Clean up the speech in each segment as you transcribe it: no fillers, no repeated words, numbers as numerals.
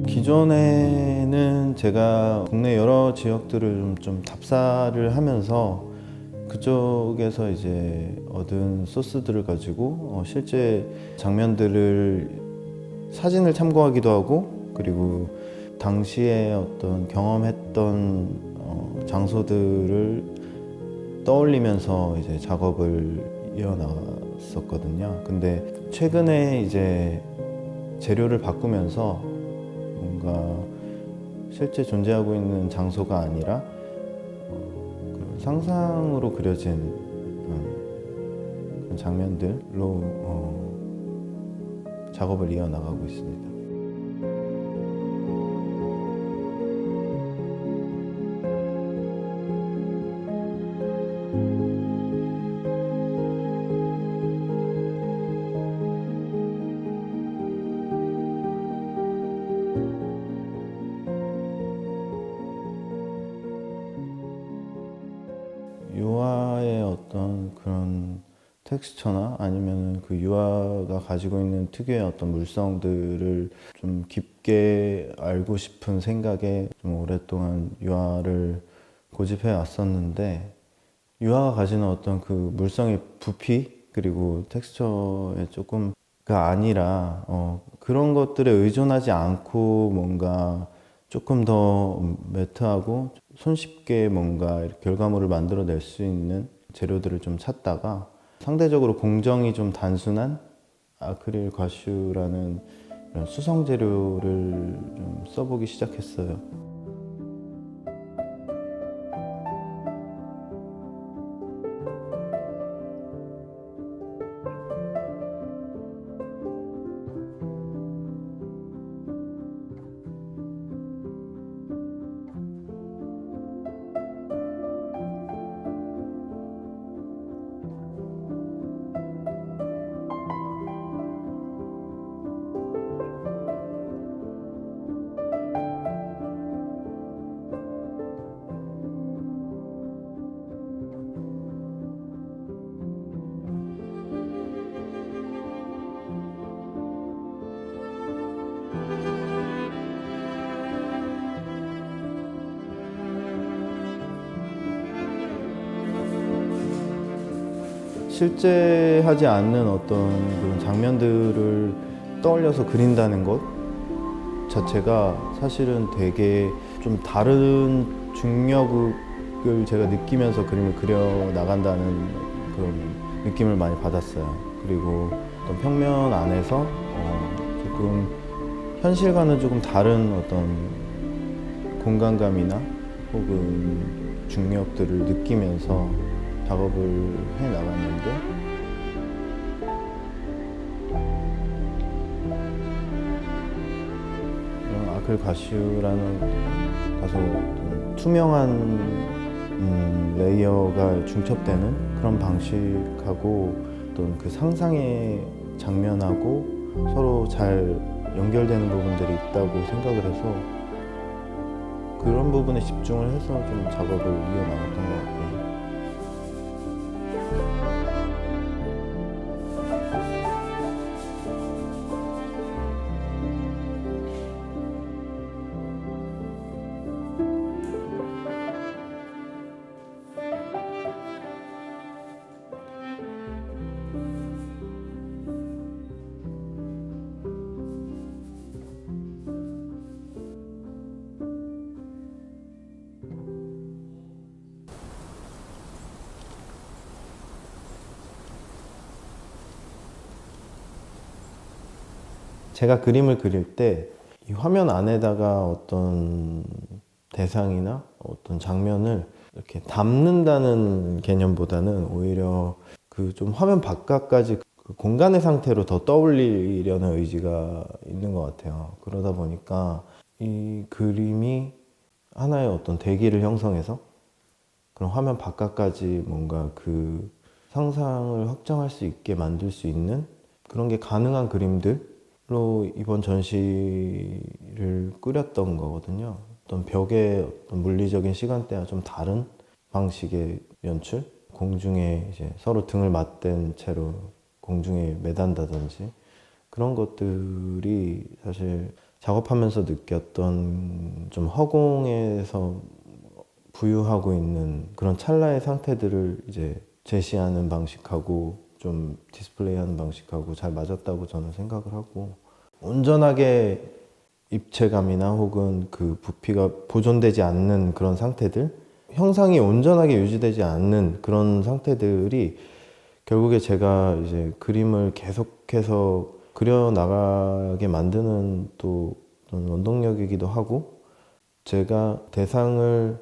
기존에는 제가 국내 여러 지역들을 좀 답사를 하면서 그쪽에서 이제 얻은 소스들을 가지고 실제 장면들을 사진을 참고하기도 하고, 그리고 당시에 어떤 경험했던 장소들을 떠올리면서 이제 작업을 이어나갔었거든요. 근데 최근에 이제 재료를 바꾸면서 뭔가 실제 존재하고 있는 장소가 아니라 그런 상상으로 그려진 그런 장면들로 작업을 이어나가고 있습니다. 유화의 어떤 그런 텍스처나 아니면 그 유화가 가지고 있는 특유의 어떤 물성들을 좀 깊게 알고 싶은 생각에 좀 오랫동안 유화를 고집해 왔었는데, 유화가 가지는 어떤 그 물성의 부피 그리고 텍스처에 조금가 아니라 그런 것들에 의존하지 않고 뭔가 조금 더 매트하고 손쉽게 뭔가 결과물을 만들어낼 수 있는 재료들을 좀 찾다가 상대적으로 공정이 좀 단순한 아크릴 과슈라는 이런 수성 재료를 좀 써보기 시작했어요. 실제 하지 않는 어떤 그런 장면들을 떠올려서 그린다는 것 자체가 사실은 되게 좀 다른 중력을 제가 느끼면서 그림을 그려 나간다는 그런 느낌을 많이 받았어요. 그리고 어떤 평면 안에서 조금 현실과는 조금 다른 어떤 공간감이나 혹은 중력들을 느끼면서 작업을 해 나갔는데, 아크릴 과슈라는 다소 투명한 레이어가 중첩되는 그런 방식하고 어떤 그 상상의 장면하고 서로 잘 연결되는 부분들이 있다고 생각을 해서 그런 부분에 집중을 해서 좀 작업을 이어나갔던 것 같고요. 제가 그림을 그릴 때 이 화면 안에다가 어떤 대상이나 어떤 장면을 이렇게 담는다는 개념보다는 오히려 그 좀 화면 바깥까지 그 공간의 상태로 더 떠올리려는 의지가 있는 것 같아요. 그러다 보니까 이 그림이 하나의 어떤 대기를 형성해서 그런 화면 바깥까지 뭔가 그 상상을 확장할 수 있게 만들 수 있는 그런 게 가능한 그림들로 이번 전시를 꾸렸던 거거든요. 어떤 벽의 어떤 물리적인 시간대와 좀 다른 방식의 연출? 공중에 이제 서로 등을 맞댄 채로 공중에 매단다든지 그런 것들이 사실 작업하면서 느꼈던 좀 허공에서 부유하고 있는 그런 찰나의 상태들을 이제 제시하는 방식하고 좀 디스플레이하는 방식하고 잘 맞았다고 저는 생각을 하고, 온전하게 입체감이나 혹은 그 부피가 보존되지 않는 그런 상태들, 형상이 온전하게 유지되지 않는 그런 상태들이 결국에 제가 이제 그림을 계속해서 그려나가게 만드는 또 어떤 원동력이기도 하고, 제가 대상을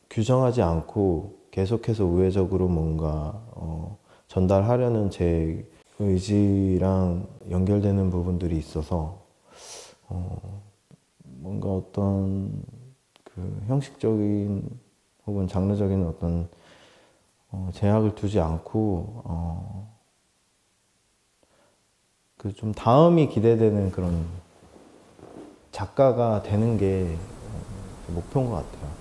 규정하지 않고 계속해서 우회적으로 뭔가 전달하려는 제 의지랑 연결되는 부분들이 있어서 뭔가 어떤 그 형식적인 혹은 장르적인 어떤 제약을 두지 않고 그 좀 다음이 기대되는 그런 작가가 되는 게 목표인 것 같아요.